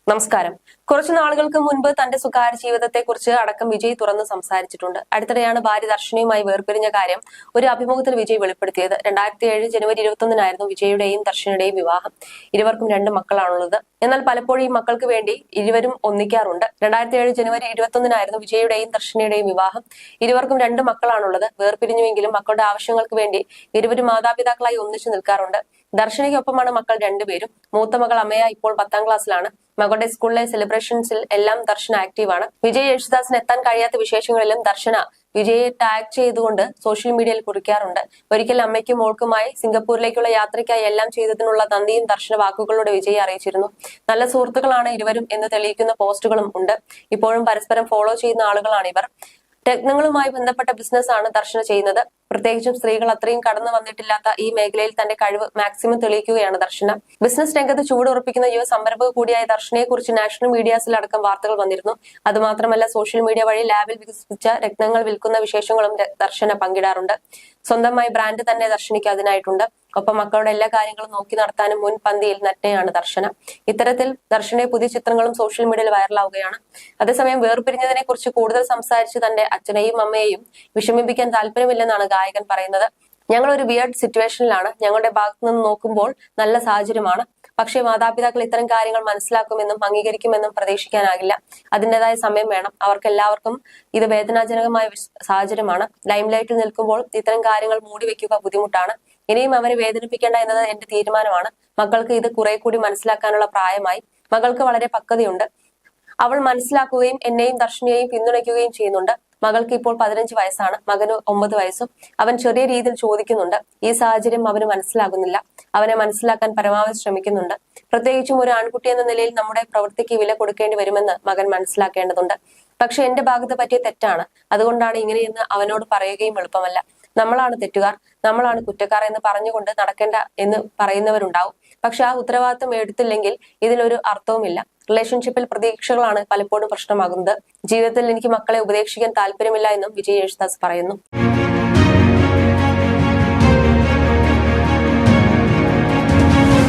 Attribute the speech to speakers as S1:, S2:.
S1: നമസ്കാരം. കുറച്ചു നാളുകൾക്ക് മുൻപ് തന്റെ സ്വകാര്യ ജീവിതത്തെക്കുറിച്ച് അടക്കം വിജയ് തുറന്ന് സംസാരിച്ചിട്ടുണ്ട്. അടുത്തിടെയാണ് ഭാര്യ ദർശനയുമായി വേർപിരിഞ്ഞ കാര്യം ഒരു അഭിമുഖത്തിൽ വിജയ് വെളിപ്പെടുത്തിയത്. 2007 ജനുവരി 21-നായിരുന്നു വിജയുടെയും ദർശനയുടെയും വിവാഹം. ഇരുവർക്കും 2 മക്കളാണുള്ളത്. എന്നാൽ പലപ്പോഴും ഈ മക്കൾക്ക് വേണ്ടി ഇരുവരും ഒന്നിക്കാറുണ്ട്. 2007 ജനുവരി 21-നായിരുന്നു വിജയുടെയും ദർശനയുടെയും വിവാഹം. ഇരുവർക്കും 2 മക്കളാണുള്ളത്. വേർപിരിഞ്ഞുവെങ്കിലും മക്കളുടെ ആവശ്യങ്ങൾക്ക് വേണ്ടി ഇരുവരും മാതാപിതാക്കളായി ഒന്നിച്ചു നിൽക്കാറുണ്ട്. ദർശനയ്ക്കൊപ്പമാണ് മക്കൾ 2 പേരും. മൂത്ത മകൾ അമ്മയ ഇപ്പോൾ 10ാം ക്ലാസ്സിലാണ്. മകളുടെ സ്കൂളിലെ സെലിബ്രേഷൻസിൽ എല്ലാം ദർശന ആക്റ്റീവാണ്. വിജയ് യേശുദാസിന് എത്താൻ കഴിയാത്ത വിശേഷങ്ങളിലും ദർശന വിജയെ ടാഗ് ചെയ്തുകൊണ്ട് സോഷ്യൽ മീഡിയയിൽ കുറിക്കാറുണ്ട്. ഒരിക്കൽ അമ്മയ്ക്കും മോൾക്കുമായി സിംഗപ്പൂരിലേക്കുള്ള യാത്രയ്ക്കായി എല്ലാം ചെയ്തതിനുള്ള നന്ദിയും ദർശന വാക്കുകളിലൂടെ വിജയെ അറിയിച്ചിരുന്നു. നല്ല സുഹൃത്തുക്കളാണ് ഇരുവരും എന്ന് തെളിയിക്കുന്ന പോസ്റ്റുകളും ഉണ്ട്. ഇപ്പോഴും പരസ്പരം ഫോളോ ചെയ്യുന്ന ആളുകളാണ് ഇവർ. രത്നങ്ങളുമായി ബന്ധപ്പെട്ട ബിസിനസ് ആണ് ദർശന ചെയ്യുന്നത്. പ്രത്യേകിച്ചും സ്ത്രീകൾ അത്രയും കടന്നു വന്നിട്ടില്ലാത്ത ഈ മേഖലയിൽ തന്റെ കഴിവ് മാക്സിമം തെളിയിക്കുകയാണ് ദർശന. ബിസിനസ് രംഗത്ത് ചൂടുറപ്പിക്കുന്ന യുവ സംരംഭക കൂടിയായ ദർശനയെ കുറിച്ച് നാഷണൽ മീഡിയാസിലടക്കം വാർത്തകൾ വന്നിരുന്നു. അതുമാത്രമല്ല, സോഷ്യൽ മീഡിയ വഴി ലാബിൽ വികസിപ്പിച്ച രത്നങ്ങൾ വിൽക്കുന്ന വിശേഷങ്ങളും ദർശന പങ്കിടാറുണ്ട്. സ്വന്തമായി ബ്രാൻഡ് തന്നെ ദർശനയ്ക്ക് അതിനായിട്ടുണ്ട്. ഒപ്പം മക്കളുടെ എല്ലാ കാര്യങ്ങളും നോക്കി നടത്താനും മുൻപന്തിയിൽ നഗ്നയാണ് ദർശന. ഇത്തരത്തിൽ ദർശനയുടെ പുതിയ ചിത്രങ്ങളും സോഷ്യൽ മീഡിയയിൽ വൈറലാവുകയാണ്. അതേസമയം വേർപിരിഞ്ഞതിനെ കുറിച്ച് കൂടുതൽ സംസാരിച്ച് തന്റെ അച്ഛനെയും അമ്മയെയും വിഷമിപ്പിക്കാൻ താല്പര്യമില്ലെന്നാണ് ഗായകൻ പറയുന്നത്. ഞങ്ങൾ ഒരു വിയർഡ് സിറ്റുവേഷനിലാണ്. ഞങ്ങളുടെ ഭാഗത്തു നിന്ന് നോക്കുമ്പോൾ നല്ല സാഹചര്യമാണ്. പക്ഷേ മാതാപിതാക്കൾ ഇത്തരം കാര്യങ്ങൾ മനസ്സിലാക്കുമെന്നും അംഗീകരിക്കുമെന്നും പ്രതീക്ഷിക്കാനാകില്ല. അതിൻ്റെതായ സമയം വേണം. അവർക്കെല്ലാവർക്കും ഇത് വേദനാജനകമായ സാഹചര്യമാണ്. ലൈംലൈറ്റിൽ നിൽക്കുമ്പോൾ ഇത്തരം കാര്യങ്ങൾ മൂടിവെക്കുക ബുദ്ധിമുട്ടാണ്. ഇനിയും അവരെ വേദനിപ്പിക്കേണ്ട എന്നത് എന്റെ തീരുമാനമാണ്. മക്കൾക്ക് ഇത് കുറെ കൂടി മനസ്സിലാക്കാനുള്ള പ്രായമായി. മകൾക്ക് വളരെ പക്വതയുണ്ട്. അവൾ മനസ്സിലാക്കുകയും എന്നെയും ദർശനയെയും പിന്തുണയ്ക്കുകയും ചെയ്യുന്നുണ്ട്. മകൾക്ക് ഇപ്പോൾ 15 വയസ്സാണ്. മകന് 9 വയസ്സും. അവൻ ചെറിയ രീതിയിൽ ചോദിക്കുന്നുണ്ട്. ഈ സാഹചര്യം അവന് മനസ്സിലാകുന്നില്ല. അവനെ മനസ്സിലാക്കാൻ പരമാവധി ശ്രമിക്കുന്നുണ്ട്. പ്രത്യേകിച്ചും ഒരു ആൺകുട്ടി എന്ന നിലയിൽ നമ്മുടെ പ്രവൃത്തിക്ക് വില കൊടുക്കേണ്ടി വരുമെന്ന് മകൻ മനസ്സിലാക്കേണ്ടതുണ്ട്. പക്ഷെ എന്റെ ഭാഗത്ത് പറ്റിയ തെറ്റാണ്. അതുകൊണ്ടാണ് ഇങ്ങനെയെന്ന് അവനോട് പറയുകയും എളുപ്പമല്ല. നമ്മളാണ് തെറ്റുകാർ, നമ്മളാണ് കുറ്റക്കാർ എന്ന് പറഞ്ഞുകൊണ്ട് നടക്കേണ്ട എന്ന് പറയുന്നവരുണ്ടാവും. പക്ഷെ ആ ഉത്തരവാദിത്വം എടുത്തില്ലെങ്കിൽ ഇതിലൊരു അർത്ഥവുമില്ല. റിലേഷൻഷിപ്പിൽ പ്രതീക്ഷകളാണ് പലപ്പോഴും പ്രശ്നമാകുന്നത്. ജീവിതത്തിൽ എനിക്ക് മക്കളെ ഉപദേശിക്കാൻ താല്പര്യമില്ല എന്നും വിജയ് യേശുദാസ് പറയുന്നു.